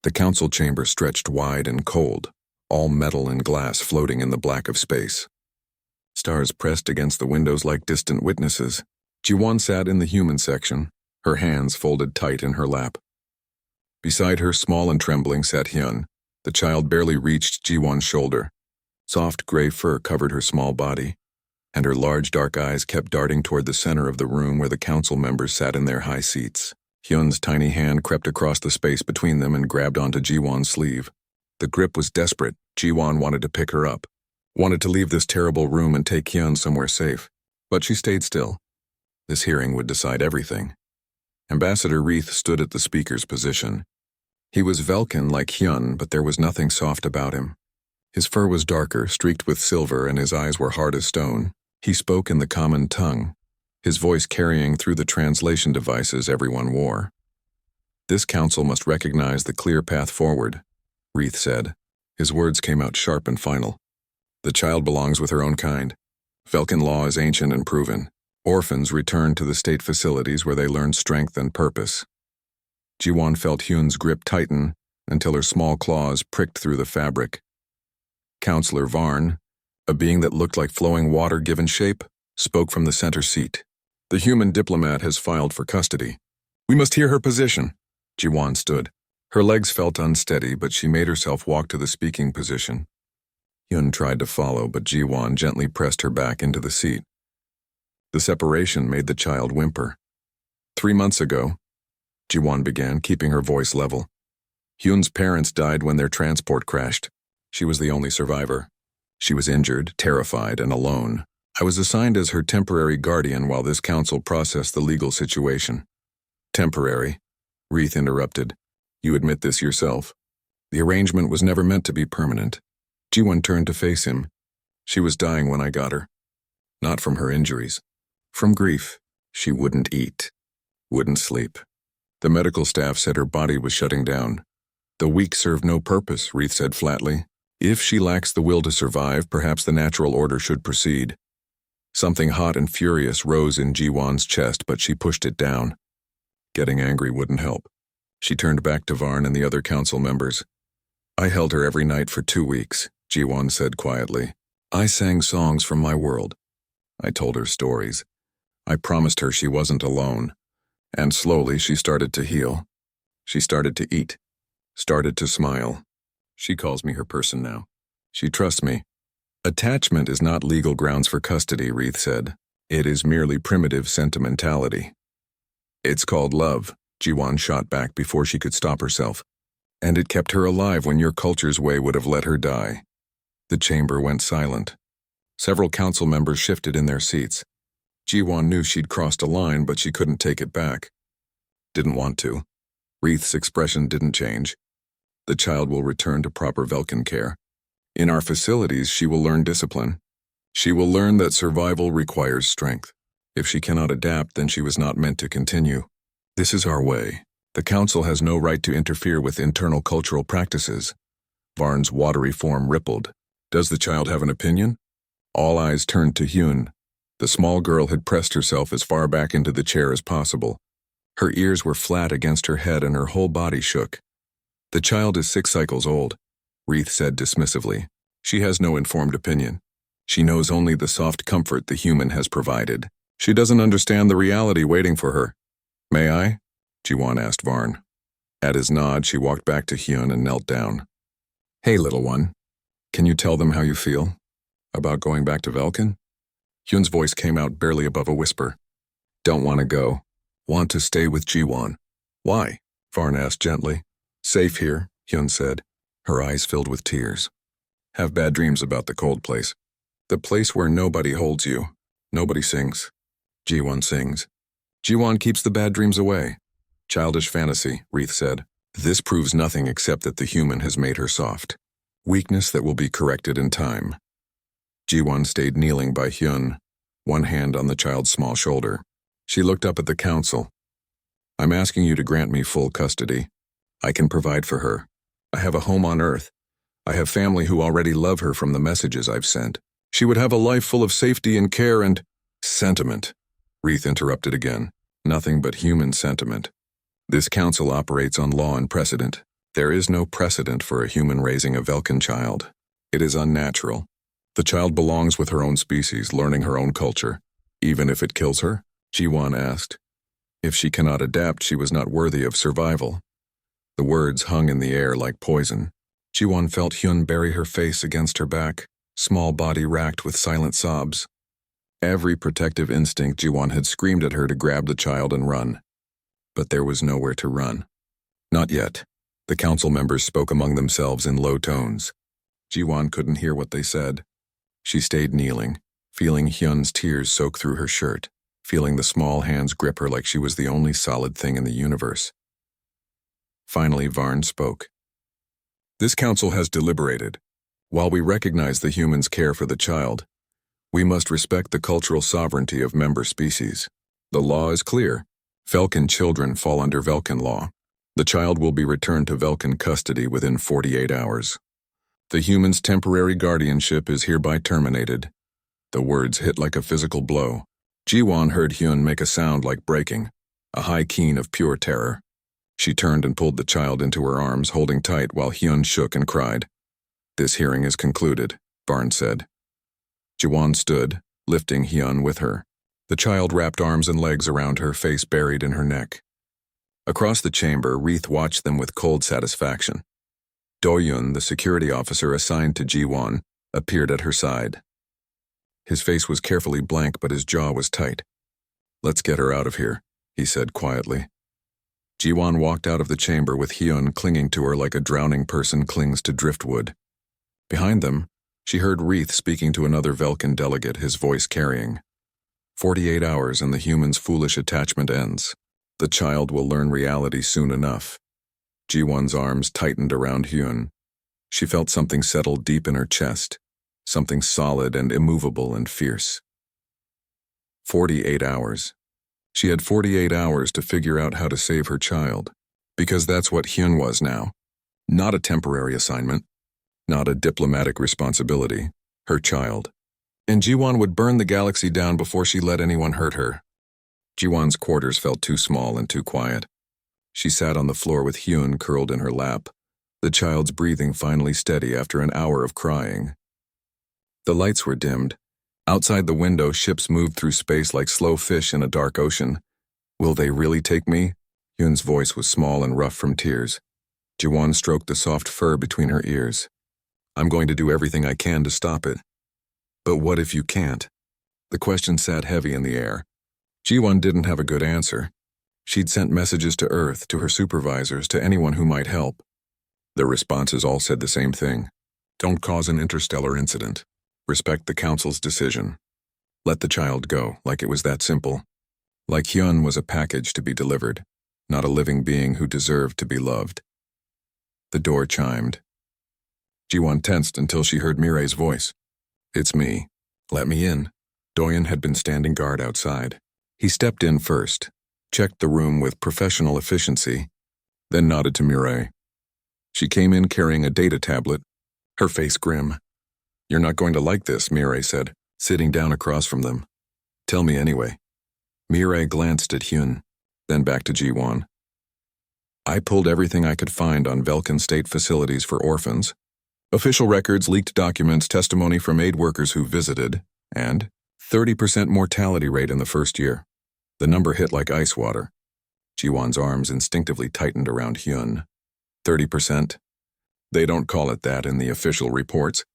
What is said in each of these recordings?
The council chamber stretched wide and cold, all metal and glass floating in the black of space. Stars pressed against the windows like distant witnesses. Ji-won sat in the human section, her hands folded tight in her lap. Beside her, small and trembling, sat Hyun. The child barely reached Ji-won's shoulder. Soft gray fur covered her small body, and her large dark eyes kept darting toward the center of the room where the council members sat in their high seats. Hyun's tiny hand crept across the space between them and grabbed onto Ji-won's sleeve. The grip was desperate. Ji-won wanted to pick her up, wanted to leave this terrible room and take Hyun somewhere safe. But she stayed still. This hearing would decide everything. Ambassador Reith stood at the speaker's position. He was Velkin like Hyun, but there was nothing soft about him. His fur was darker, streaked with silver, and his eyes were hard as stone. He spoke in the common tongue, his voice carrying through the translation devices everyone wore. This council must recognize the clear path forward, Reith said. His words came out sharp and final. The child belongs with her own kind. Velkin law is ancient and proven. Orphans return to the state facilities where they learn strength and purpose. Ji-won felt Hyun's grip tighten until her small claws pricked through the fabric. Counselor Varn, a being that looked like flowing water given shape, spoke from the center seat. The human diplomat has filed for custody. We must hear her position. Ji-won stood. Her legs felt unsteady, but she made herself walk to the speaking position. Hyun tried to follow, but Ji-won gently pressed her back into the seat. The separation made the child whimper. 3 months ago, Ji-won began, keeping her voice level. Hyun's parents died when their transport crashed. She was the only survivor. She was injured, terrified, and alone. I was assigned as her temporary guardian while this council processed the legal situation. Temporary, Reith interrupted. You admit this yourself. The arrangement was never meant to be permanent. Ji-won turned to face him. She was dying when I got her. Not from her injuries. From grief. She wouldn't eat. Wouldn't sleep. The medical staff said her body was shutting down. The weak serve no purpose, Reith said flatly. If she lacks the will to survive, perhaps the natural order should proceed. Something hot and furious rose in Ji-won's chest, but she pushed it down. Getting angry wouldn't help. She turned back to Varn and the other council members. I held her every night for 2 weeks, Ji-won said quietly. I sang songs from my world. I told her stories. I promised her she wasn't alone. And slowly she started to heal. She started to eat. Started to smile. She calls me her person now. She trusts me. Attachment is not legal grounds for custody, Reith said. It is merely primitive sentimentality. It's called love, Ji-won shot back before she could stop herself. And it kept her alive when your culture's way would have let her die. The chamber went silent. Several council members shifted in their seats. Ji-won knew she'd crossed a line, but she couldn't take it back. Didn't want to. Reith's expression didn't change. The child will return to proper Velkin care. In our facilities, she will learn discipline. She will learn that survival requires strength. If she cannot adapt, then she was not meant to continue. This is our way. The council has no right to interfere with internal cultural practices. Varn's watery form rippled. Does the child have an opinion? All eyes turned to Hyun. The small girl had pressed herself as far back into the chair as possible. Her ears were flat against her head and her whole body shook. The child is 6 cycles old, Reith said dismissively. She has no informed opinion. She knows only the soft comfort the human has provided. She doesn't understand the reality waiting for her. May I? Ji-won asked Varn. At his nod, she walked back to Hyun and knelt down. Hey, little one. Can you tell them how you feel? About going back to Velkin? Hyun's voice came out barely above a whisper. Don't want to go. Want to stay with Ji-won. Why? Varn asked gently. Safe here, Hyun said, her eyes filled with tears. Have bad dreams about the cold place. The place where nobody holds you. Nobody sings. Ji-won sings. Ji-won keeps the bad dreams away. Childish fantasy, Reith said. This proves nothing except that the human has made her soft. Weakness that will be corrected in time. Ji-won stayed kneeling by Hyun, one hand on the child's small shoulder. She looked up at the council. I'm asking you to grant me full custody. I can provide for her. I have a home on Earth. I have family who already love her from the messages I've sent. She would have a life full of safety and care and sentiment. Reith interrupted again. Nothing but human sentiment. This council operates on law and precedent. There is no precedent for a human raising a Velkan child. It is unnatural. The child belongs with her own species, learning her own culture. Even if it kills her? Ji-won asked. If she cannot adapt, she was not worthy of survival. The words hung in the air like poison. Ji-won felt Hyun bury her face against her back, small body racked with silent sobs. Every protective instinct, Ji-won had screamed at her to grab the child and run. But there was nowhere to run. Not yet. The council members spoke among themselves in low tones. Ji-won couldn't hear what they said. She stayed kneeling, feeling Hyun's tears soak through her shirt, feeling the small hands grip her like she was the only solid thing in the universe. Finally, Varn spoke. This council has deliberated. While we recognize the humans' care for the child, we must respect the cultural sovereignty of member species. The law is clear. Velkan children fall under Velkan law. The child will be returned to Velkan custody within 48 hours. The human's temporary guardianship is hereby terminated. The words hit like a physical blow. Ji-won heard Hyun make a sound like breaking, a high keen of pure terror. She turned and pulled the child into her arms, holding tight while Hyun shook and cried. This hearing is concluded, Varn said. Ji-won stood, lifting Hyun with her. The child wrapped arms and legs around her, face buried in her neck. Across the chamber, Reith watched them with cold satisfaction. Do-yun, the security officer assigned to Ji-won, appeared at her side. His face was carefully blank, but his jaw was tight. Let's get her out of here, he said quietly. Ji-won walked out of the chamber with Hyun clinging to her like a drowning person clings to driftwood. Behind them, she heard Reith speaking to another Velkan delegate, his voice carrying. 48 hours and the human's foolish attachment ends. The child will learn reality soon enough. Ji-won's arms tightened around Hyun. She felt something settle deep in her chest, something solid and immovable and fierce. 48 hours. She had 48 hours to figure out how to save her child, because that's what Hyun was now. Not a temporary assignment, not a diplomatic responsibility, her child. And Ji-won would burn the galaxy down before she let anyone hurt her. Ji-won's quarters felt too small and too quiet. She sat on the floor with Hyun curled in her lap, the child's breathing finally steady after an hour of crying. The lights were dimmed. Outside the window, ships moved through space like slow fish in a dark ocean. Will they really take me? Hyun's voice was small and rough from tears. Ji-won stroked the soft fur between her ears. I'm going to do everything I can to stop it. But what if you can't? The question sat heavy in the air. Ji-won didn't have a good answer. She'd sent messages to Earth, to her supervisors, to anyone who might help. The responses all said the same thing. Don't cause an interstellar incident. Respect the Council's decision. Let the child go, like it was that simple. Like Hyun was a package to be delivered, not a living being who deserved to be loved. The door chimed. Ji-won tensed until she heard Mirai's voice. It's me. Let me in. Do-yun had been standing guard outside. He stepped in first, checked the room with professional efficiency, then nodded to Mirai. She came in carrying a data tablet, her face grim. You're not going to like this, Mirai said, sitting down across from them. Tell me anyway. Mirai glanced at Hyun, then back to Ji-won. I pulled everything I could find on Velkan state facilities for orphans. Official records, leaked documents, testimony from aid workers who visited, and 30% mortality rate in the first year. The number hit like ice water. Ji-won's arms instinctively tightened around Hyun. 30%? They don't call it that in the official reports.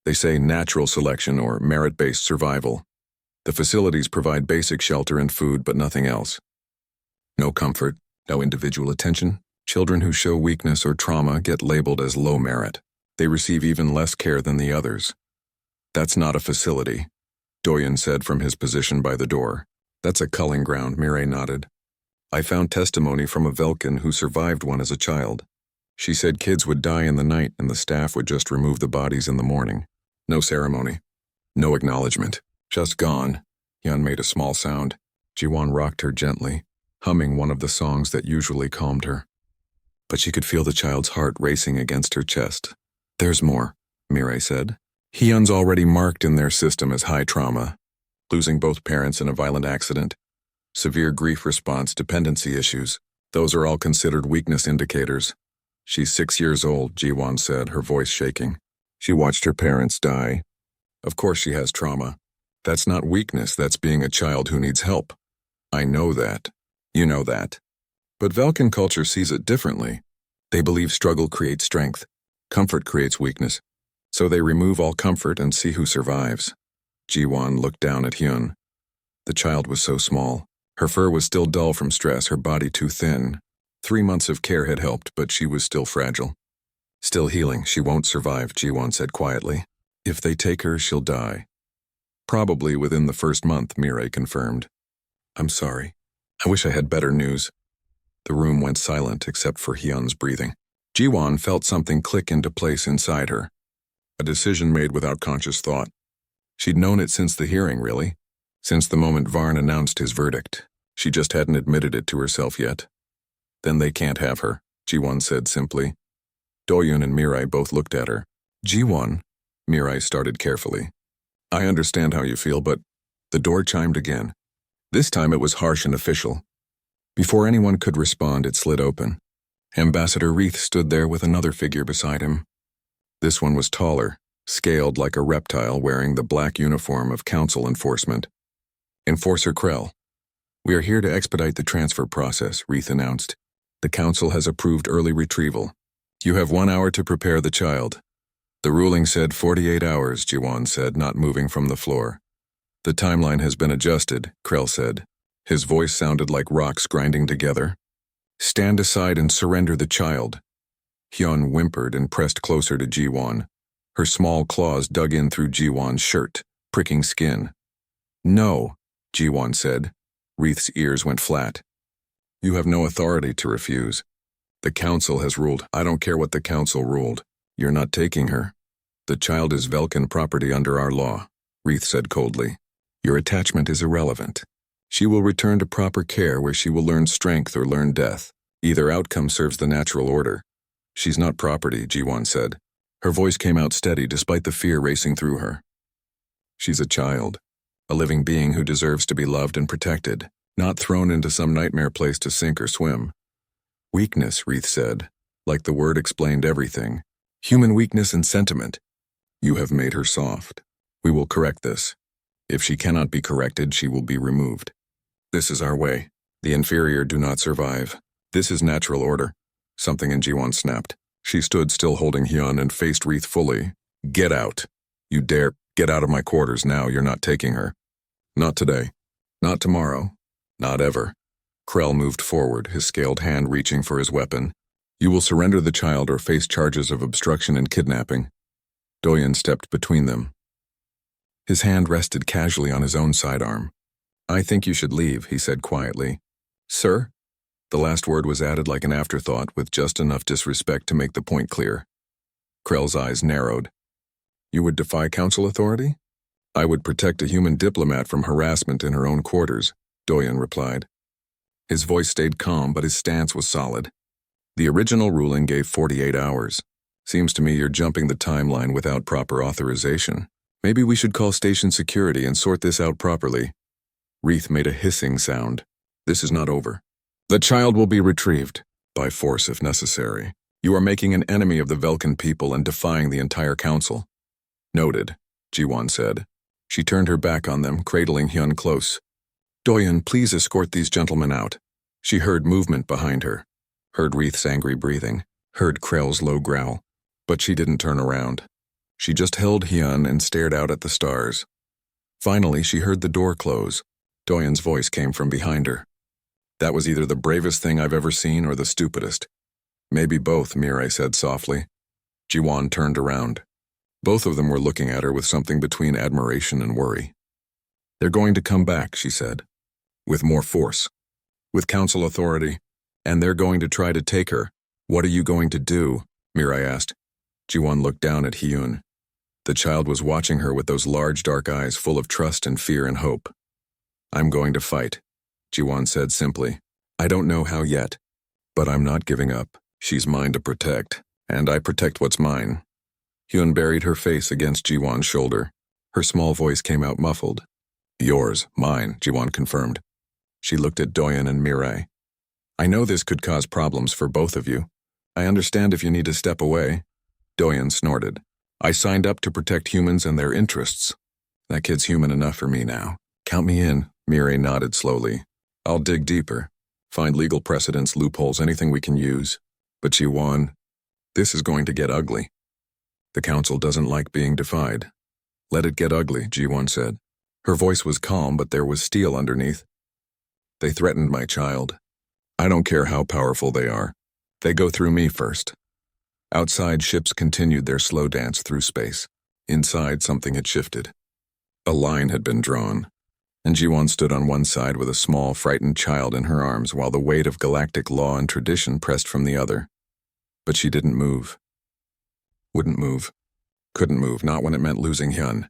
They say natural selection or merit-based survival. The facilities provide basic shelter and food, but nothing else. No comfort, no individual attention. Children who show weakness or trauma get labeled as low merit. They receive even less care than the others. That's not a facility, Do-yun said from his position by the door. That's a culling ground, Mirai nodded. I found testimony from a Velkan who survived one as a child. She said kids would die in the night and the staff would just remove the bodies in the morning. No ceremony. No acknowledgement. Just gone. Hyun made a small sound. Ji-won rocked her gently, humming one of the songs that usually calmed her. But she could feel the child's heart racing against her chest. There's more, Mirai said. Hyun's already marked in their system as high trauma. Losing both parents in a violent accident. Severe grief response dependency issues. Those are all considered weakness indicators. She's 6 years old, Jiwon said, her voice shaking. She watched her parents die. Of course she has trauma. That's not weakness, that's being a child who needs help. I know that. You know that. But Vulcan culture sees it differently. They believe struggle creates strength. Comfort creates weakness. So they remove all comfort and see who survives. Jiwon looked down at Hyun. The child was so small. Her fur was still dull from stress, her body too thin. 3 months of care had helped, but she was still fragile. Still healing, she won't survive, Jiwon said quietly. If they take her, she'll die. Probably within the first month, Mirai confirmed. I'm sorry. I wish I had better news. The room went silent except for Hyun's breathing. Jiwon felt something click into place inside her. A decision made without conscious thought. She'd known it since the hearing, really. Since the moment Varn announced his verdict. She just hadn't admitted it to herself yet. Then they can't have her, Jiwon said simply. Doyun and Mirai both looked at her. Jiwon, Mirai started carefully. I understand how you feel, but the door chimed again. This time it was harsh and official. Before anyone could respond, it slid open. Ambassador Reith stood there with another figure beside him. This one was taller, scaled like a reptile wearing the black uniform of council enforcement. Enforcer Krell. We are here to expedite the transfer process, Reith announced. The council has approved early retrieval. You have 1 hour to prepare the child. The ruling said 48 hours, Jiwon said, not moving from the floor. The timeline has been adjusted, Krell said. His voice sounded like rocks grinding together. Stand aside and surrender the child. Hyun whimpered and pressed closer to Jiwon. Her small claws dug in through Jiwon's shirt, pricking skin. No, Jiwon said. Reith's ears went flat. You have no authority to refuse. The council has ruled. I don't care what the council ruled. You're not taking her. The child is Vulcan property under our law, Reith said coldly. Your attachment is irrelevant. She will return to proper care where she will learn strength or learn death. Either outcome serves the natural order. She's not property, Jiwon said. Her voice came out steady despite the fear racing through her. She's a child, a living being who deserves to be loved and protected, not thrown into some nightmare place to sink or swim. Weakness, Reith said, like the word explained everything. Human weakness and sentiment. You have made her soft. We will correct this. If she cannot be corrected, she will be removed. This is our way. The inferior do not survive. This is natural order. Something in Jiwon snapped. She stood still holding Hyun and faced Reith fully. Get out. You dare get out of my quarters now. You're not taking her. Not today. Not tomorrow. Not ever. Krell moved forward, his scaled hand reaching for his weapon. You will surrender the child or face charges of obstruction and kidnapping. Doyun stepped between them. His hand rested casually on his own sidearm. I think you should leave, he said quietly. Sir? The last word was added like an afterthought with just enough disrespect to make the point clear. Krell's eyes narrowed. You would defy council authority? I would protect a human diplomat from harassment in her own quarters, Doyun replied. His voice stayed calm, but his stance was solid. The original ruling gave 48 hours. Seems to me you're jumping the timeline without proper authorization. Maybe we should call station security and sort this out properly. Reith made a hissing sound. This is not over. The child will be retrieved, by force if necessary. You are making an enemy of the Vulcan people and defying the entire council. Noted, Jiwon said. She turned her back on them, cradling Hyun close. Doyun, please escort these gentlemen out. She heard movement behind her, heard Reith's angry breathing, heard Krell's low growl, but she didn't turn around. She just held Hyun and stared out at the stars. Finally, she heard the door close. Doyun's voice came from behind her. That was either the bravest thing I've ever seen or the stupidest. Maybe both, Mirai said softly. Jiwon turned around. Both of them were looking at her with something between admiration and worry. They're going to come back, she said. With more force. With council authority. And they're going to try to take her. What are you going to do? Mirai asked. Jiwon looked down at Hyun. The child was watching her with those large dark eyes full of trust and fear and hope. I'm going to fight, Jiwon said simply. I don't know how yet, but I'm not giving up. She's mine to protect, and I protect what's mine. Hyun buried her face against Jiwon's shoulder. Her small voice came out muffled. Yours, mine, Jiwon confirmed. She looked at Doyun and Mirai. I know this could cause problems for both of you, I understand if you need to step away. Doyen snorted. I signed up to protect humans and their interests. That kid's human enough for me now. Count me in, Mireille nodded slowly. I'll dig deeper. Find legal precedents, loopholes, anything we can use. But Ji-Won, this is going to get ugly. The council doesn't like being defied. Let it get ugly, Ji-Won said. Her voice was calm, but there was steel underneath. They threatened my child. I don't care how powerful they are. They go through me first. Outside, ships continued their slow dance through space. Inside, something had shifted. A line had been drawn, and Ji-Won stood on one side with a small, frightened child in her arms while the weight of galactic law and tradition pressed from the other. But she didn't move. Wouldn't move. Couldn't move, not when it meant losing Hyun.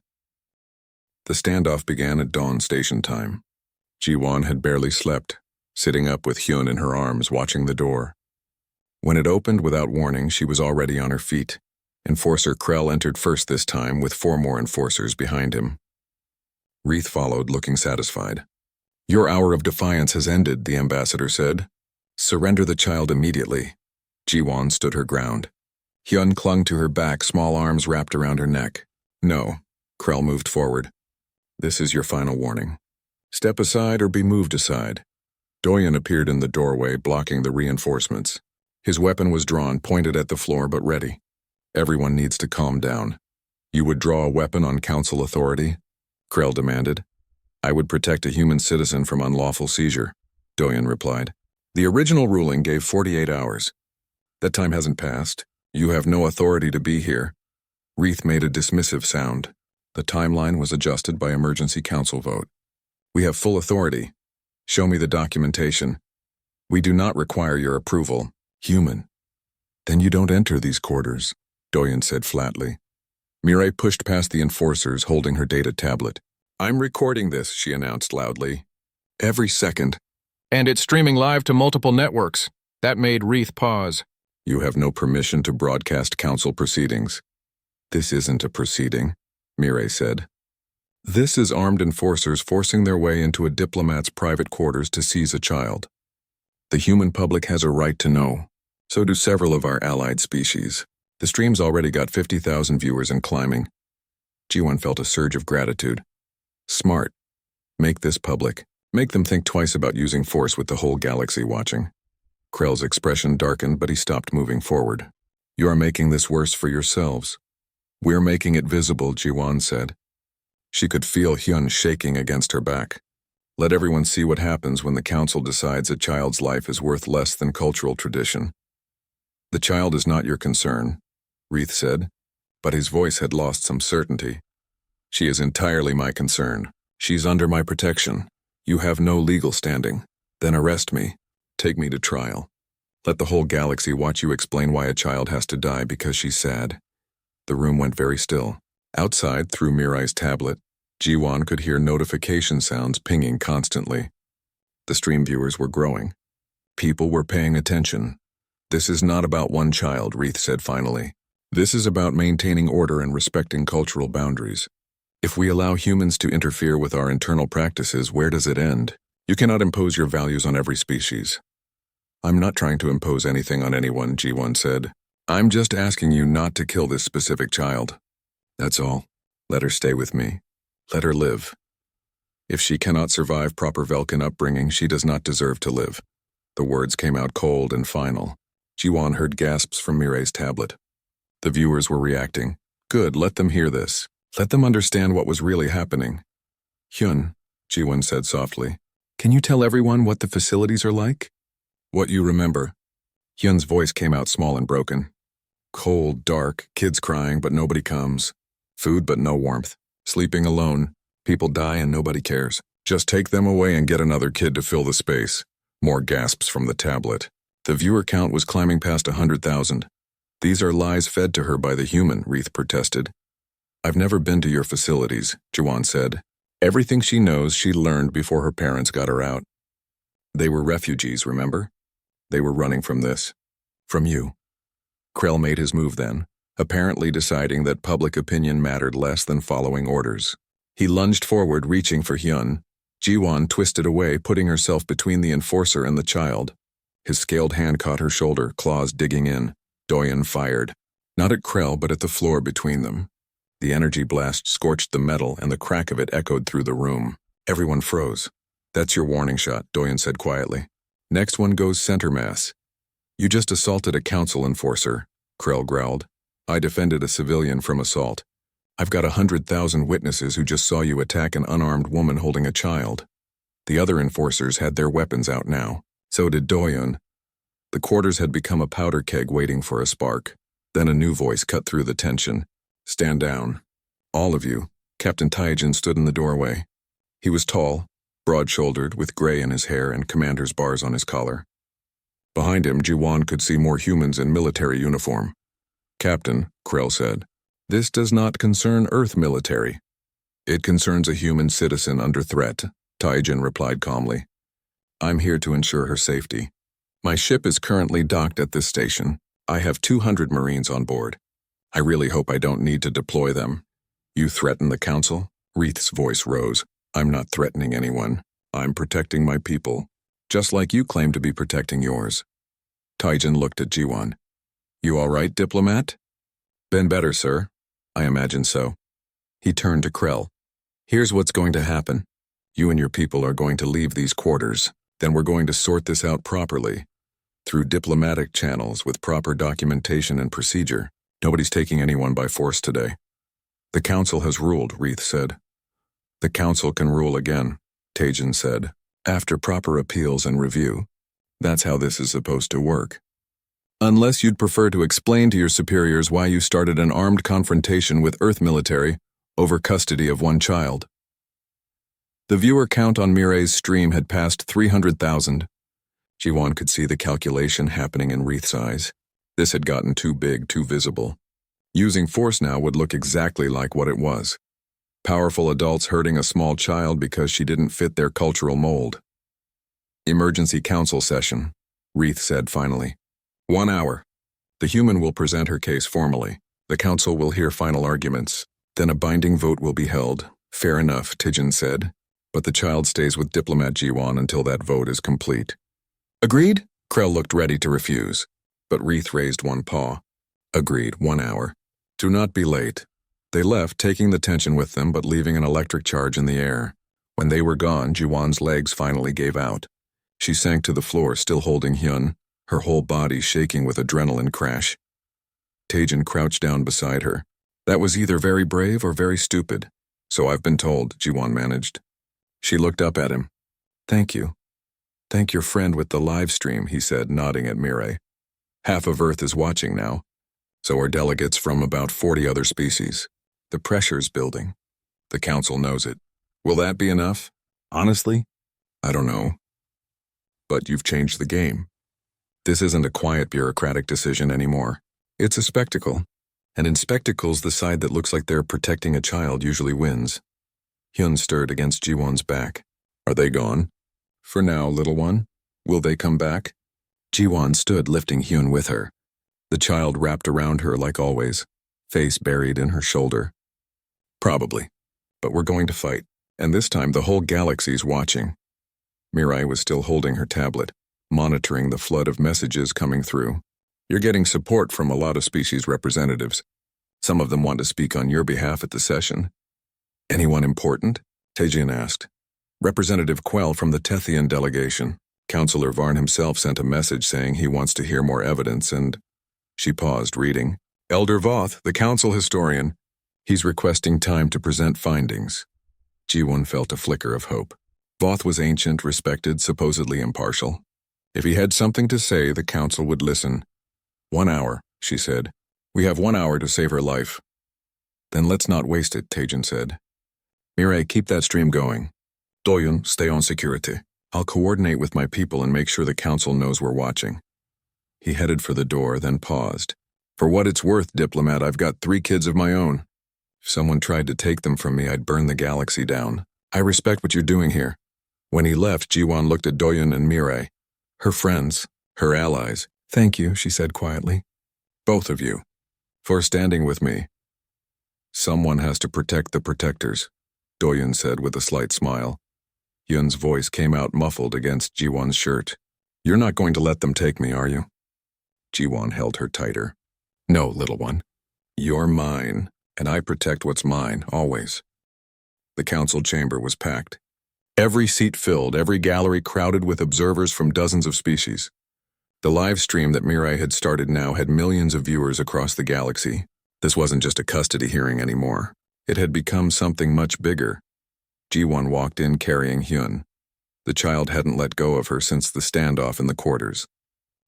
The standoff began at dawn station time. Ji-Won had barely slept, sitting up with Hyun in her arms, watching the door. When it opened without warning, she was already on her feet. Enforcer Krell entered first this time, with 4 more enforcers behind him. Reith followed, looking satisfied. Your hour of defiance has ended, the ambassador said. Surrender the child immediately. Ji-Won stood her ground. Hyun clung to her back, small arms wrapped around her neck. No. Krell moved forward. This is your final warning. Step aside or be moved aside. Doyen appeared in the doorway, blocking the reinforcements. His weapon was drawn, pointed at the floor, but ready. Everyone needs to calm down. You would draw a weapon on council authority? Krell demanded. I would protect a human citizen from unlawful seizure, Doyen replied. The original ruling gave 48 hours. That time hasn't passed. You have no authority to be here. Reith made a dismissive sound. The timeline was adjusted by emergency council vote. We have full authority. Show me the documentation. We do not require your approval. Human. Then you don't enter these quarters, Doyen said flatly. Mireille pushed past the enforcers, holding her data tablet. I'm recording this, she announced loudly. Every second. And it's streaming live to multiple networks. That made Reith pause. You have no permission to broadcast council proceedings. This isn't a proceeding, Mireille said. This is armed enforcers forcing their way into a diplomat's private quarters to seize a child. The human public has a right to know. So do several of our allied species. The stream's already got 50,000 viewers and climbing. Ji-Won felt a surge of gratitude. Smart. Make this public. Make them think twice about using force with the whole galaxy watching. Krell's expression darkened, but he stopped moving forward. You are making this worse for yourselves. We're making it visible, Ji-Won said. She could feel Hyun shaking against her back. Let everyone see what happens when the council decides a child's life is worth less than cultural tradition. The child is not your concern, Reith said, but his voice had lost some certainty. She is entirely my concern. She's under my protection. You have no legal standing. Then arrest me. Take me to trial. Let the whole galaxy watch you explain why a child has to die because she's sad. The room went very still. Outside, through Mireille's tablet, Ji-Won could hear notification sounds pinging constantly. The stream viewers were growing. People were paying attention. This is not about one child, Reith said finally. This is about maintaining order and respecting cultural boundaries. If we allow humans to interfere with our internal practices, where does it end? You cannot impose your values on every species. I'm not trying to impose anything on anyone, Ji-Won said. I'm just asking you not to kill this specific child. That's all. Let her stay with me. Let her live. If she cannot survive proper Velkan upbringing, she does not deserve to live. The words came out cold and final. Ji-Won heard gasps from Mireille's tablet. The viewers were reacting. Good, let them hear this. Let them understand what was really happening. Hyun, Ji-Won said softly, can you tell everyone what the facilities are like? What you remember. Hyun's voice came out small and broken. Cold, dark, kids crying, but nobody comes. Food, but no warmth. Sleeping alone. People die and nobody cares. Just take them away and get another kid to fill the space. More gasps from the tablet. The viewer count was climbing past 100,000. These are lies fed to her by the human, Reith protested. I've never been to your facilities, Ji-Won said. Everything she knows she learned before her parents got her out. They were refugees, remember? They were running from this. From you. Krell made his move then, apparently deciding that public opinion mattered less than following orders. He lunged forward, reaching for Hyun. Ji-Won twisted away, putting herself between the enforcer and the child. His scaled hand caught her shoulder, claws digging in. Doyen fired. Not at Krell, but at the floor between them. The energy blast scorched the metal, and the crack of it echoed through the room. Everyone froze. "That's your warning shot," Doyen said quietly. "Next one goes center mass." "You just assaulted a council enforcer," Krell growled. "I defended a civilian from assault. I've got 100,000 witnesses who just saw you attack an unarmed woman holding a child." The other enforcers had their weapons out now. So did Doyen. The quarters had become a powder keg waiting for a spark. Then a new voice cut through the tension. "Stand down. All of you." Captain Taijin stood in the doorway. He was tall, broad-shouldered, with gray in his hair and commander's bars on his collar. Behind him, Jiwan could see more humans in military uniform. "Captain," Krell said, "this does not concern Earth military. It concerns a human citizen under threat," Taijin replied calmly. "I'm here to ensure her safety. My ship is currently docked at this station. I have 200 Marines on board. I really hope I don't need to deploy them." "You threaten the council?" Reith's voice rose. "I'm not threatening anyone. I'm protecting my people, just like you claim to be protecting yours." Taijin looked at Jiwan. "You all right, diplomat?" "Been better, sir. I imagine so." He turned to Krell. "Here's what's going to happen. You and your people are going to leave these quarters. Then we're going to sort this out properly, through diplomatic channels with proper documentation and procedure. Nobody's taking anyone by force today." "The council has ruled," Reith said. "The council can rule again," Taijin said, "after proper appeals and review. That's how this is supposed to work. Unless you'd prefer to explain to your superiors why you started an armed confrontation with Earth military over custody of one child." The viewer count on Mireille's stream had passed 300,000. Jiwan could see the calculation happening in Reith's eyes. This had gotten too big, too visible. Using force now would look exactly like what it was. Powerful adults hurting a small child because she didn't fit their cultural mold. "Emergency council session," Reith said finally. 1 hour. The human will present her case formally. The council will hear final arguments. Then a binding vote will be held. "Fair enough," Taijin said. "But the child stays with Diplomat Jiwan until that vote is complete." "Agreed?" Krell looked ready to refuse, but Reith raised one paw. "Agreed, 1 hour. Do not be late." They left, taking the tension with them but leaving an electric charge in the air. When they were gone, Jiwan's legs finally gave out. She sank to the floor, still holding Hyun, her whole body shaking with adrenaline crash. Taijin crouched down beside her. "That was either very brave or very stupid. So I've been told," Jiwan managed. She looked up at him. "Thank you. Thank your friend with the live stream," he said, nodding at Mireille. "Half of Earth is watching now. So are delegates from about 40 other species. The pressure's building. The council knows it. Will that be enough? Honestly, I don't know. But you've changed the game. This isn't a quiet bureaucratic decision anymore. It's a spectacle. And in spectacles, the side that looks like they're protecting a child usually wins." Hyun stirred against Jiwon's back. "Are they gone?" "For now, little one. Will they come back?" Jiwon stood, lifting Hyun with her. The child wrapped around her like always, face buried in her shoulder. "Probably. But we're going to fight. And this time the whole galaxy's watching." Mirai was still holding her tablet, monitoring the flood of messages coming through. "You're getting support from a lot of species representatives. Some of them want to speak on your behalf at the session." "Anyone important?" Taijin asked. "Representative Quell from the Tethian delegation. Councillor Varn himself sent a message saying he wants to hear more evidence and—" She paused, reading. "Elder Voth, the council historian. He's requesting time to present findings." Jiwon felt a flicker of hope. Voth was ancient, respected, supposedly impartial. If he had something to say, the council would listen. 1 hour, she said. "We have 1 hour to save her life." "Then let's not waste it," Taijin said. "Mireille, keep that stream going. Doyun, stay on security. I'll coordinate with my people and make sure the council knows we're watching." He headed for the door, then paused. "For what it's worth, diplomat, I've got 3 kids of my own. If someone tried to take them from me, I'd burn the galaxy down. I respect what you're doing here." When he left, Jiwan looked at Doyun and Mireille. Her friends, her allies. "Thank you," she said quietly. "Both of you. For standing with me." "Someone has to protect the protectors," Doyun said with a slight smile. Yun's voice came out muffled against Jiwan's shirt. You're not going to let them take me, are you? Jiwon held her tighter. No, little one. You're mine, and I protect what's mine, always. The council chamber was packed. Every seat filled, every gallery crowded with observers from dozens of species. The live stream that Mirai had started now had millions of viewers across the galaxy. This wasn't just a custody hearing anymore. It had become something much bigger. Jiwon walked in carrying Hyun. The child hadn't let go of her since the standoff in the quarters.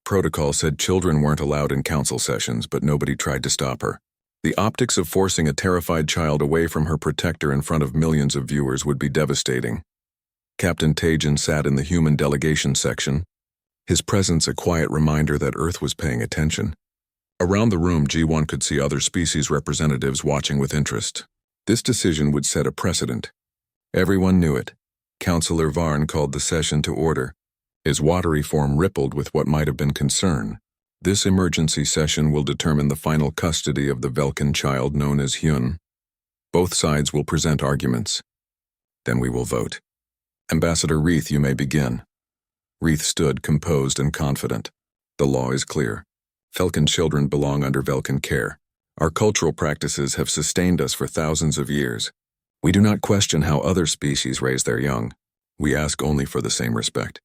Protocol said children weren't allowed in council sessions, but nobody tried to stop her. The optics of forcing a terrified child away from her protector in front of millions of viewers would be devastating. Captain Taejin sat in the human delegation section, his presence a quiet reminder that Earth was paying attention. Around the room, Ji-won could see other species representatives watching with interest. This decision would set a precedent. Everyone knew it. Councillor Varn called the session to order. His watery form rippled with what might have been concern. This emergency session will determine the final custody of the Velkan child known as Hyun. Both sides will present arguments. Then we will vote. Ambassador Reith, you may begin. Reith stood composed and confident. The law is clear. Velkan children belong under Velkan care. Our cultural practices have sustained us for thousands of years. We do not question how other species raise their young. We ask only for the same respect.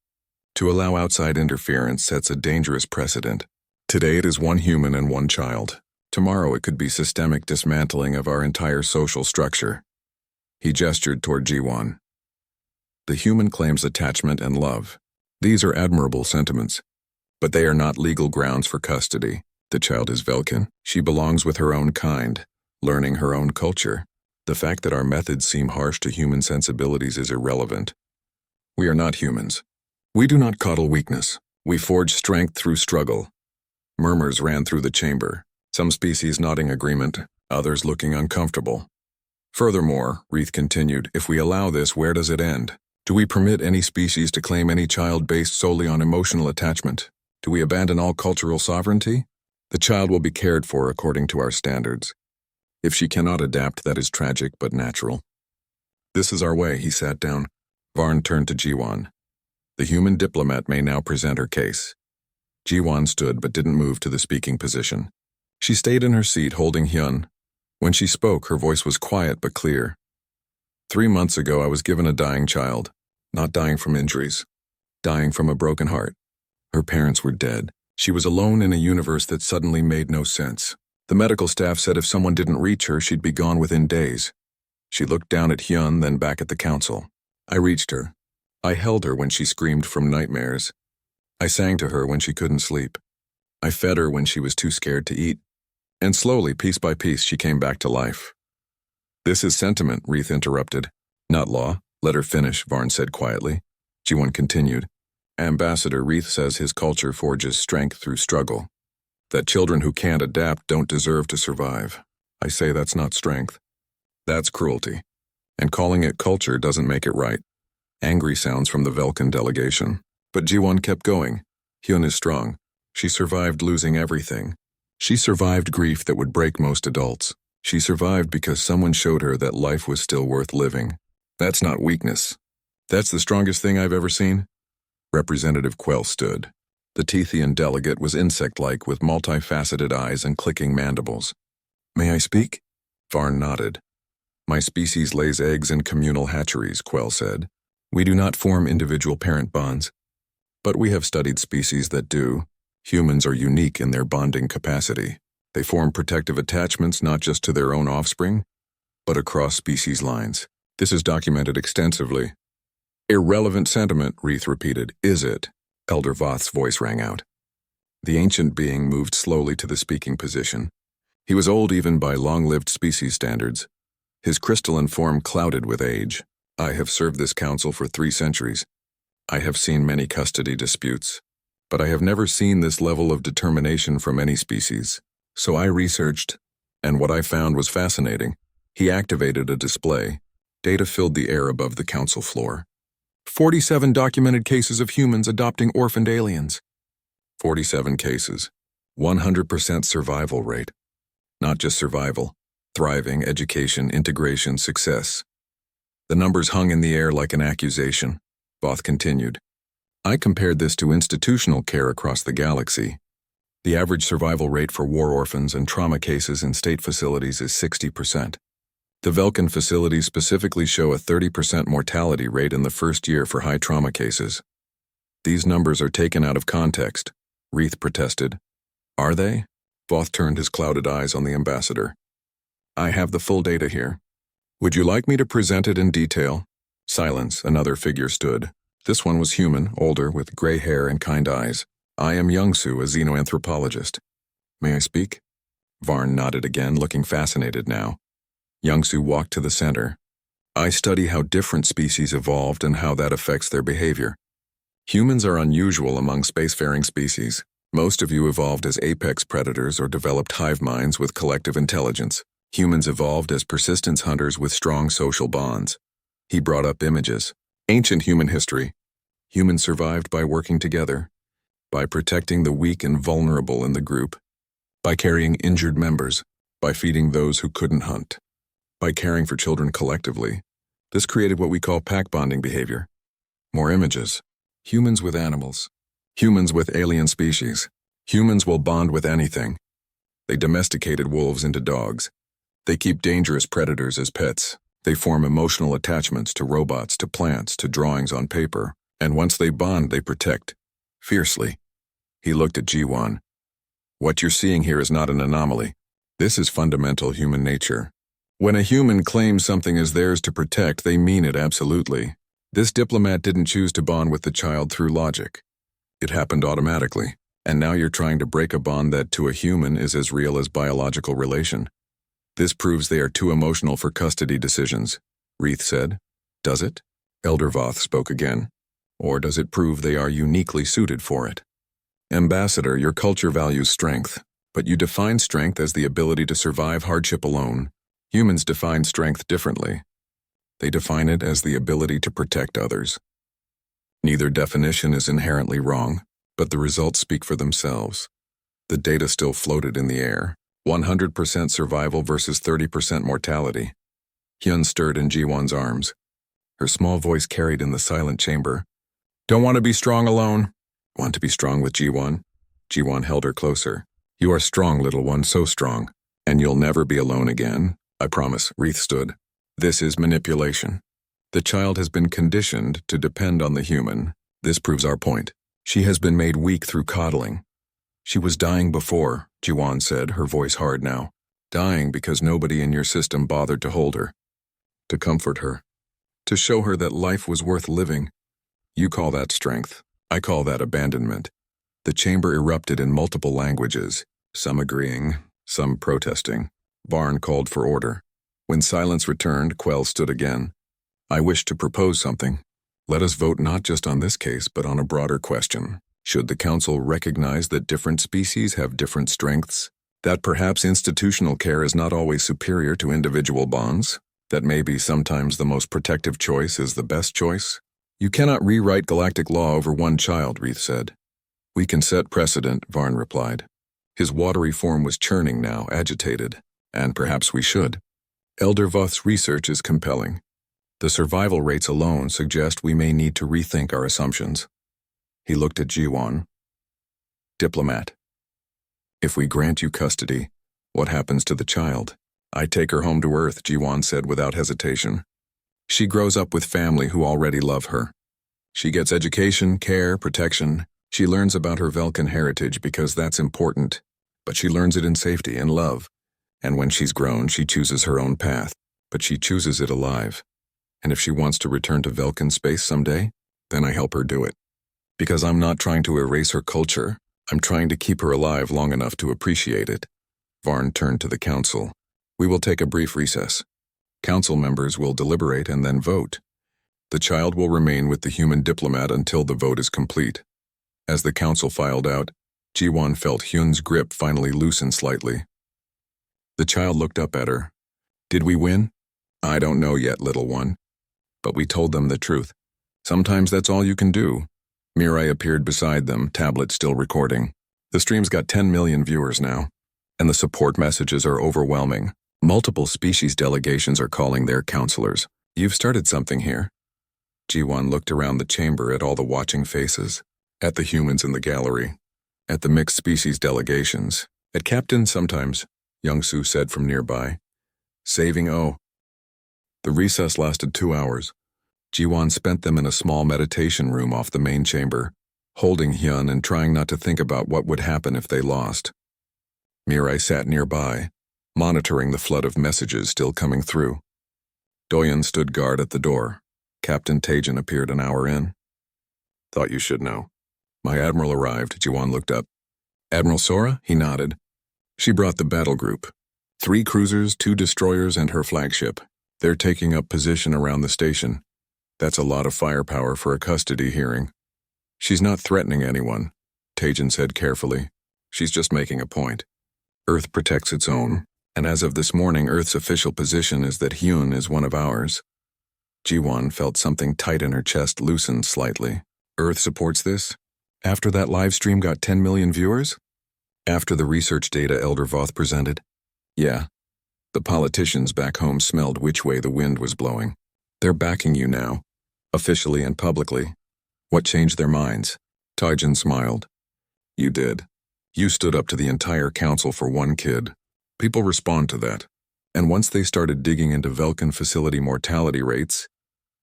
To allow outside interference sets a dangerous precedent. Today it is one human and one child. Tomorrow it could be systemic dismantling of our entire social structure. He gestured toward Ji-won. The human claims attachment and love. These are admirable sentiments. But they are not legal grounds for custody. The child is Velkan. She belongs with her own kind, learning her own culture. The fact that our methods seem harsh to human sensibilities is irrelevant. We are not humans. We do not coddle weakness. We forge strength through struggle. Murmurs ran through the chamber, some species nodding agreement, others looking uncomfortable. Furthermore, Reith continued, if we allow this, where does it end? Do we permit any species to claim any child based solely on emotional attachment? Do we abandon all cultural sovereignty? The child will be cared for according to our standards. If she cannot adapt, that is tragic but natural. This is our way, he sat down. Varn turned to Ji-won. The human diplomat may now present her case. Ji-won stood but didn't move to the speaking position. She stayed in her seat holding Hyun. When she spoke, her voice was quiet but clear. 3 months ago, I was given a dying child. Not dying from injuries. Dying from a broken heart. Her parents were dead. She was alone in a universe that suddenly made no sense. The medical staff said if someone didn't reach her, she'd be gone within days. She looked down at Hyun, then back at the council. I reached her. I held her when she screamed from nightmares. I sang to her when she couldn't sleep. I fed her when she was too scared to eat. And slowly, piece by piece, she came back to life. This is sentiment, Reith interrupted. Not law. Let her finish, Varn said quietly. Ji-won continued. Ambassador Reith says his culture forges strength through struggle. That children who can't adapt don't deserve to survive. I say that's not strength. That's cruelty. And calling it culture doesn't make it right. Angry sounds from the Velkan delegation. But Ji-won kept going. Hyun is strong. She survived losing everything. She survived grief that would break most adults. She survived because someone showed her that life was still worth living. That's not weakness. That's the strongest thing I've ever seen. Representative Quell stood. The Tethian delegate was insect-like with multifaceted eyes and clicking mandibles. May I speak? Varn nodded. My species lays eggs in communal hatcheries, Quell said. We do not form individual parent bonds. But we have studied species that do. Humans are unique in their bonding capacity. They form protective attachments not just to their own offspring, but across species lines. This is documented extensively. Irrelevant sentiment, Reith repeated. Is it? Elder Voth's voice rang out. The ancient being moved slowly to the speaking position. He was old even by long-lived species standards. His crystalline form clouded with age. I have served this council for 3 centuries. I have seen many custody disputes, but I have never seen this level of determination from any species. So I researched, and what I found was fascinating. He activated a display. Data filled the air above the council floor. 47 documented cases of humans adopting orphaned aliens. 47 cases. 100% survival rate. Not just survival. Thriving, education, integration, success. The numbers hung in the air like an accusation. Voth continued. I compared this to institutional care across the galaxy. The average survival rate for war orphans and trauma cases in state facilities is 60%. The Vulcan facilities specifically show a 30% mortality rate in the first year for high trauma cases. These numbers are taken out of context, Reith protested. Are they? Voth turned his clouded eyes on the ambassador. I have the full data here. Would you like me to present it in detail? Silence, another figure stood. This one was human, older, with gray hair and kind eyes. I am Youngsu, a xenoanthropologist. May I speak? Varn nodded again, looking fascinated now. Youngsu walked to the center. I study how different species evolved and how that affects their behavior. Humans are unusual among spacefaring species. Most of you evolved as apex predators or developed hive minds with collective intelligence. Humans evolved as persistence hunters with strong social bonds. He brought up images. Ancient human history. Humans survived by working together, by protecting the weak and vulnerable in the group, by carrying injured members, by feeding those who couldn't hunt, by caring for children collectively. This created what we call pack bonding behavior. More images. Humans with animals. Humans with alien species. Humans will bond with anything. They domesticated wolves into dogs. They keep dangerous predators as pets. They form emotional attachments to robots, to plants, to drawings on paper. And once they bond, they protect. Fiercely. He looked at G1. What you're seeing here is not an anomaly. This is fundamental human nature. When a human claims something is theirs to protect, they mean it absolutely. This diplomat didn't choose to bond with the child through logic. It happened automatically. And now you're trying to break a bond that to a human is as real as biological relation. This proves they are too emotional for custody decisions, Reith said. Does it? Elder Voth spoke again. Or does it prove they are uniquely suited for it? Ambassador, your culture values strength, but you define strength as the ability to survive hardship alone. Humans define strength differently. They define it as the ability to protect others. Neither definition is inherently wrong, but the results speak for themselves. The data still floated in the air. 100% survival versus 30% mortality. Hyun stirred in Ji-won's arms. Her small voice carried in the silent chamber. Don't want to be strong alone? Want to be strong with Ji-won? Ji-won held her closer. You are strong, little one, so strong. And you'll never be alone again. I promise, Reith stood. This is manipulation. The child has been conditioned to depend on the human. This proves our point. She has been made weak through coddling. She was dying before, Ji-won said, her voice hard now. Dying because nobody in your system bothered to hold her. To comfort her. To show her that life was worth living. You call that strength. I call that abandonment. The chamber erupted in multiple languages, some agreeing, some protesting. Varn called for order. When silence returned, Quell stood again. I wish to propose something. Let us vote not just on this case, but on a broader question. Should the Council recognize that different species have different strengths? That perhaps institutional care is not always superior to individual bonds? That maybe sometimes the most protective choice is the best choice? You cannot rewrite galactic law over one child, Reith said. We can set precedent, Varn replied. His watery form was churning now, agitated. And perhaps we should. Elder Voth's research is compelling. The survival rates alone suggest we may need to rethink our assumptions. He looked at Ji-won. Diplomat. If we grant you custody, what happens to the child? I take her home to Earth, Ji-won said without hesitation. She grows up with family who already love her. She gets education, care, protection. She learns about her Vulcan heritage because that's important. But she learns it in safety and love. And when she's grown, she chooses her own path. But she chooses it alive. And if she wants to return to Vulcan space someday, then I help her do it. Because I'm not trying to erase her culture. I'm trying to keep her alive long enough to appreciate it. Varn turned to the Council. We will take a brief recess. Council members will deliberate and then vote. The child will remain with the human diplomat until the vote is complete. As the Council filed out, Ji-won felt Hyun's grip finally loosen slightly. The child looked up at her. Did we win? I don't know yet, little one. But we told them the truth. Sometimes that's all you can do. Mirai appeared beside them, tablet still recording. The stream's got 10 million viewers now, and the support messages are overwhelming. Multiple species delegations are calling their counselors. You've started something here. Ji-won looked around the chamber at all the watching faces, at the humans in the gallery, at the mixed species delegations, at Captain sometimes, Young-soo said from nearby. Saving O. The recess lasted 2 hours. Ji-won spent them in a small meditation room off the main chamber, holding Hyun and trying not to think about what would happen if they lost. Mirai sat nearby, monitoring the flood of messages still coming through. Doyeon stood guard at the door. Captain Taejin appeared an hour in. Thought you should know. My admiral arrived. Ji-won looked up. Admiral Sora? He nodded. She brought the battle group. 3 cruisers, 2 destroyers, and her flagship. They're taking up position around the station. That's a lot of firepower for a custody hearing. She's not threatening anyone, Taejin said carefully. She's just making a point. Earth protects its own, and as of this morning, Earth's official position is that Hyun is one of ours. Ji-won felt something tight in her chest loosen slightly. Earth supports this? After that live stream got 10 million viewers? After the research data Elder Voth presented? Yeah. The politicians back home smelled which way the wind was blowing. They're backing you now, officially and publicly. What changed their minds? Taejin smiled. You did. You stood up to the entire council for one kid. People respond to that. And once they started digging into Velkin facility mortality rates,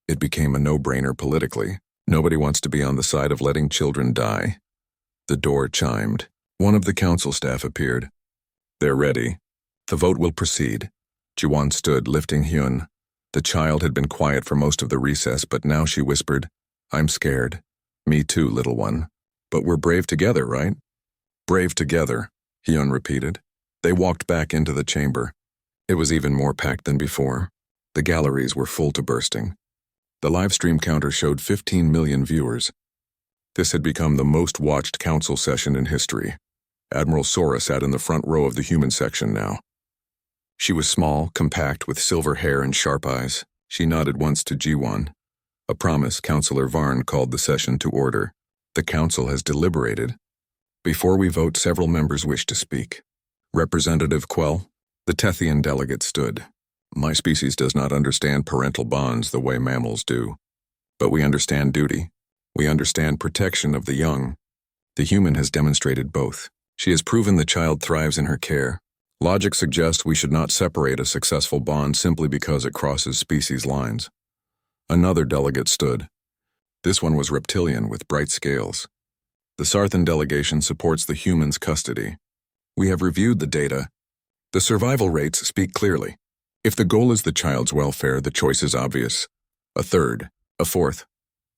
it became a no-brainer politically. Nobody wants to be on the side of letting children die. The door chimed. One of the council staff appeared. They're ready. The vote will proceed. Ji-won stood, lifting Hyun. The child had been quiet for most of the recess, but now she whispered, I'm scared. Me too, little one. But we're brave together, right? Brave together, Hyun repeated. They walked back into the chamber. It was even more packed than before. The galleries were full to bursting. The live stream counter showed 15 million viewers. This had become the most watched council session in history. Admiral Sora sat in the front row of the human section now. She was small, compact, with silver hair and sharp eyes. She nodded once to Ji-won. A promise, Councillor Varn called the session to order. The council has deliberated. Before we vote, several members wish to speak. Representative Quell, the Tethian delegate, stood. My species does not understand parental bonds the way mammals do. But we understand duty. We understand protection of the young. The human has demonstrated both. She has proven the child thrives in her care. Logic suggests we should not separate a successful bond simply because it crosses species lines. Another delegate stood. This one was reptilian with bright scales. The Sarthan delegation supports the human's custody. We have reviewed the data. The survival rates speak clearly. If the goal is the child's welfare, the choice is obvious. A third, a fourth.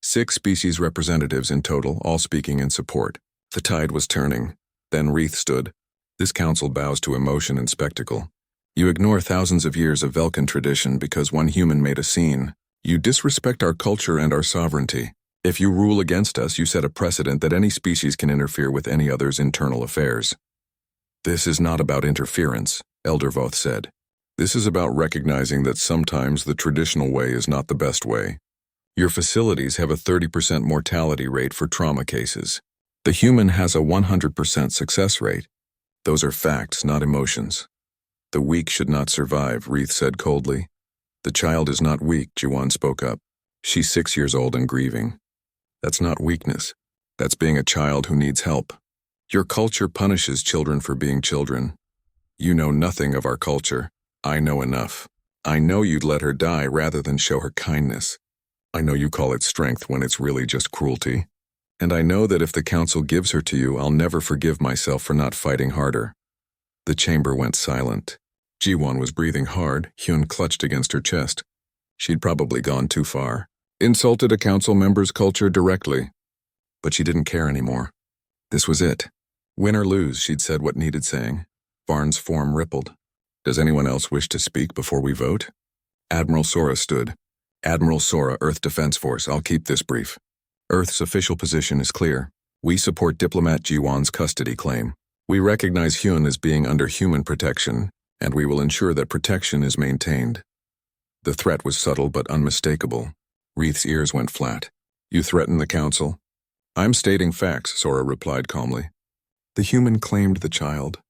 6 species representatives in total, all speaking in support. The tide was turning. Then Reith stood. This council bows to emotion and spectacle. You ignore thousands of years of Velkin tradition because one human made a scene. You disrespect our culture and our sovereignty. If you rule against us, you set a precedent that any species can interfere with any other's internal affairs. This is not about interference, Elder Voth said. This is about recognizing that sometimes the traditional way is not the best way. Your facilities have a 30% mortality rate for trauma cases. The human has a 100% success rate. Those are facts, not emotions. The weak should not survive, Reith said coldly. The child is not weak, Ji-won spoke up. She's 6 years old and grieving. That's not weakness. That's being a child who needs help. Your culture punishes children for being children. You know nothing of our culture. I know enough. I know you'd let her die rather than show her kindness. I know you call it strength when it's really just cruelty. And I know that if the council gives her to you, I'll never forgive myself for not fighting harder. The chamber went silent. Ji-won was breathing hard. Hyun clutched against her chest. She'd probably gone too far. Insulted a council member's culture directly. But she didn't care anymore. This was it. Win or lose, she'd said what needed saying. Varn's form rippled. Does anyone else wish to speak before we vote? Admiral Sora stood. Admiral Sora, Earth Defense Force, I'll keep this brief. Earth's official position is clear. We support diplomat Ji-won's custody claim. We recognize Hyun as being under human protection, and we will ensure that protection is maintained. The threat was subtle but unmistakable. Reith's ears went flat. You threaten the council? I'm stating facts, Sora replied calmly. The human claimed the child.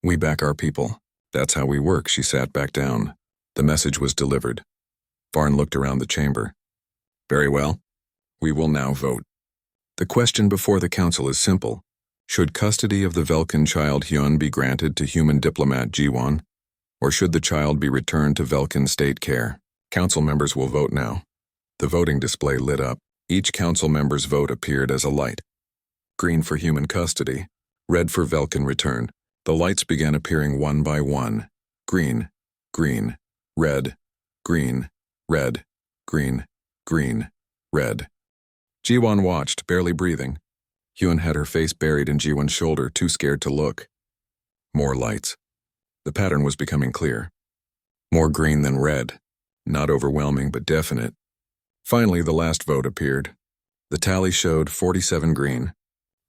We back our people. That's how we work. She sat back down. The message was delivered. Varn looked around the chamber. Very well. We will now vote. The question before the council is simple. Should custody of the Velkan child Hyun be granted to human diplomat Jiwon, or should the child be returned to Velkan state care? Council members will vote now. The voting display lit up. Each council member's vote appeared as a light. Green for human custody, red for Velkan return. The lights began appearing one by one. Green, green, red, green, red, green, green, red. Jiwon watched, barely breathing. Hyun had her face buried in Jiwon's shoulder, too scared to look. More lights. The pattern was becoming clear. More green than red. Not overwhelming, but definite. Finally, the last vote appeared. The tally showed 47 green,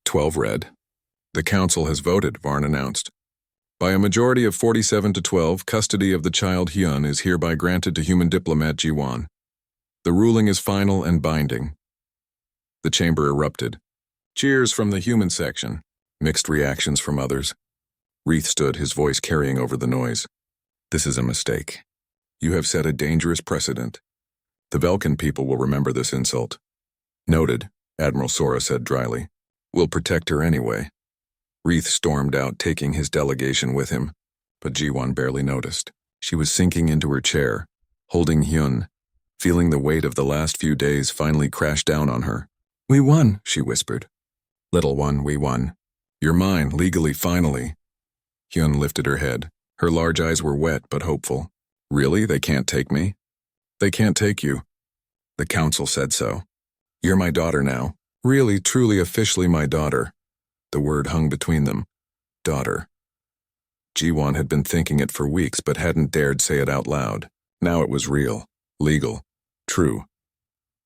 12 red. The council has voted, Varn announced. By a majority of 47 to 12, custody of the child Hyun is hereby granted to human diplomat Jiwon. The ruling is final and binding. The chamber erupted. Cheers from the human section. Mixed reactions from others. Reith stood, his voice carrying over the noise. This is a mistake. You have set a dangerous precedent. The Velkan people will remember this insult. Noted, Admiral Sora said dryly. We'll protect her anyway. Reith stormed out, taking his delegation with him, but Jiwon barely noticed. She was sinking into her chair, holding Hyun, feeling the weight of the last few days finally crash down on her. We won, she whispered. Little one, we won. You're mine, legally, finally. Hyun lifted her head. Her large eyes were wet but hopeful. Really? They can't take me? They can't take you. The council said so. You're my daughter now. Really, truly, officially my daughter. The word hung between them. Daughter. Jiwon had been thinking it for weeks but hadn't dared say it out loud. Now it was real, legal, true.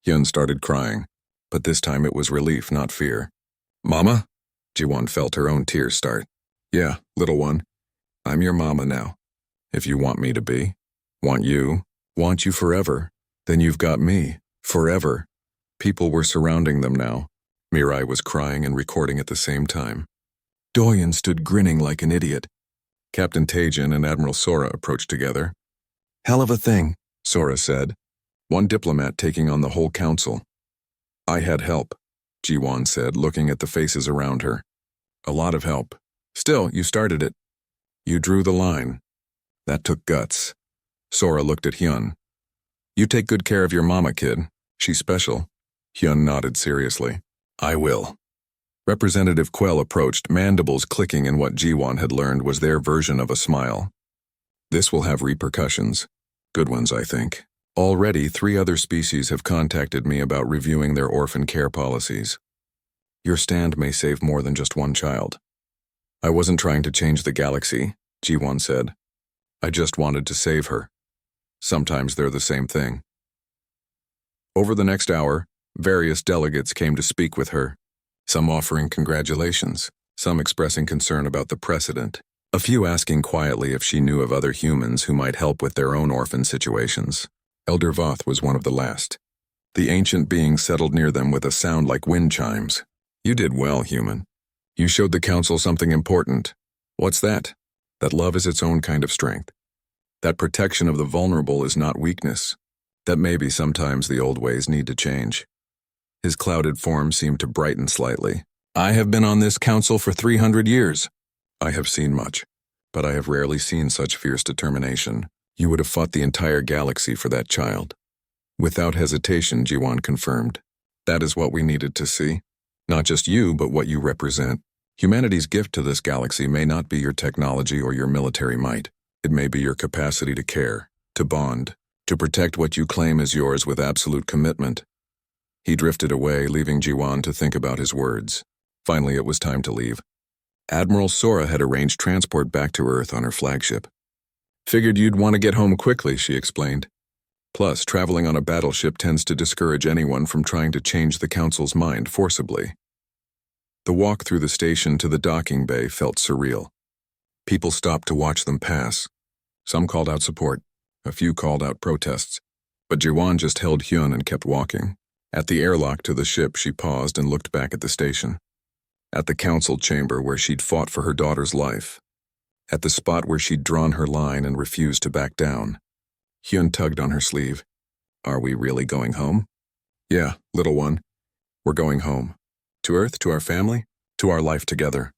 Hyun started crying, but this time it was relief, not fear. Mama? Jiwon felt her own tears start. Yeah, little one. I'm your mama now. If you want me to be. Want you forever. Then you've got me, forever. People were surrounding them now. Mirai was crying and recording at the same time. Doyen stood grinning like an idiot. Captain Taejin and Admiral Sora approached together. Hell of a thing, Sora said. One diplomat taking on the whole council. I had help, Jiwon said, looking at the faces around her. A lot of help. Still, you started it. You drew the line. That took guts. Sora looked at Hyun. You take good care of your mama, kid. She's special. Hyun nodded seriously. I will. Representative Quell approached, mandibles clicking in what Jiwon had learned was their version of a smile. This will have repercussions. Good ones, I think. Already, 3 other species have contacted me about reviewing their orphan care policies. Your stand may save more than just one child. I wasn't trying to change the galaxy, Jiwon said. I just wanted to save her. Sometimes they're the same thing. Over the next hour, various delegates came to speak with her, some offering congratulations, some expressing concern about the precedent, a few asking quietly if she knew of other humans who might help with their own orphan situations. Elder Voth was one of the last. The ancient being settled near them with a sound like wind chimes. You did well, human. You showed the council something important. What's that? That love is its own kind of strength. That protection of the vulnerable is not weakness. That maybe sometimes the old ways need to change. His clouded form seemed to brighten slightly. I have been on this council for 300 years. I have seen much, but I have rarely seen such fierce determination. You would have fought the entire galaxy for that child. Without hesitation, Jiwon confirmed. That is what we needed to see. Not just you, but what you represent. Humanity's gift to this galaxy may not be your technology or your military might. It may be your capacity to care, to bond, to protect what you claim is yours with absolute commitment. He drifted away, leaving Jiwon to think about his words. Finally, it was time to leave. Admiral Sora had arranged transport back to Earth on her flagship. Figured you'd want to get home quickly, she explained. Plus, traveling on a battleship tends to discourage anyone from trying to change the Council's mind forcibly. The walk through the station to the docking bay felt surreal. People stopped to watch them pass. Some called out support. A few called out protests. But Jiwon just held Hyun and kept walking. At the airlock to the ship, she paused and looked back at the station. At the council chamber where she'd fought for her daughter's life. At the spot where she'd drawn her line and refused to back down. Hyun tugged on her sleeve. Are we really going home? Yeah, little one. We're going home. To Earth, to our family, to our life together.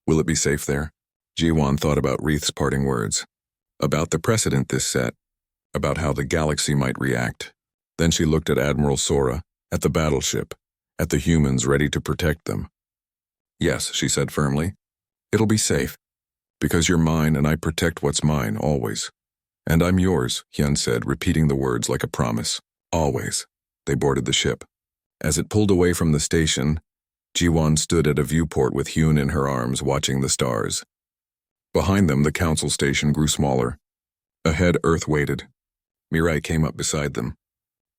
Will it be safe there? Jiwon thought about Wreath's parting words. About the precedent this set. About how the galaxy might react. Then she looked at Admiral Sora, at the battleship, at the humans ready to protect them. Yes, she said firmly. It'll be safe. Because you're mine and I protect what's mine, always. And I'm yours, Hyun said, repeating the words like a promise. Always. They boarded the ship. As it pulled away from the station, Jiwon stood at a viewport with Hyun in her arms, watching the stars. Behind them, the council station grew smaller. Ahead, Earth waited. Mirai came up beside them.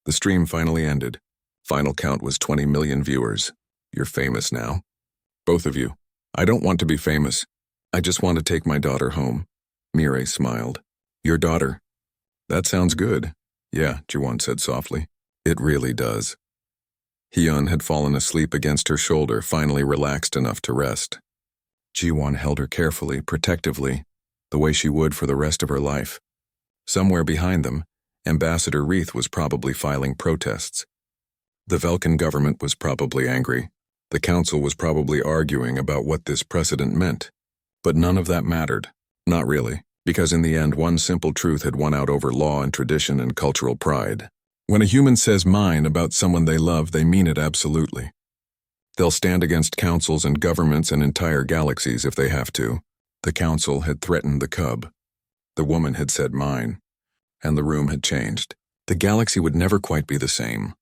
The stream finally ended. Final count was 20 million viewers. You're famous now. Both of you. I don't want to be famous. I just want to take my daughter home. Mirai smiled. Your daughter? That sounds good. Yeah, Jiwon said softly. It really does. Hyun had fallen asleep against her shoulder, finally relaxed enough to rest. Jiwon held her carefully, protectively, the way she would for the rest of her life. Somewhere behind them, Ambassador Wreath was probably filing protests. The Velkan government was probably angry. The council was probably arguing about what this precedent meant. But none of that mattered. Not really, because in the end one simple truth had won out over law and tradition and cultural pride. When a human says mine about someone they love, they mean it absolutely. They'll stand against councils and governments and entire galaxies if they have to. The council had threatened the cub. The woman had said mine. And the room had changed. The galaxy would never quite be the same.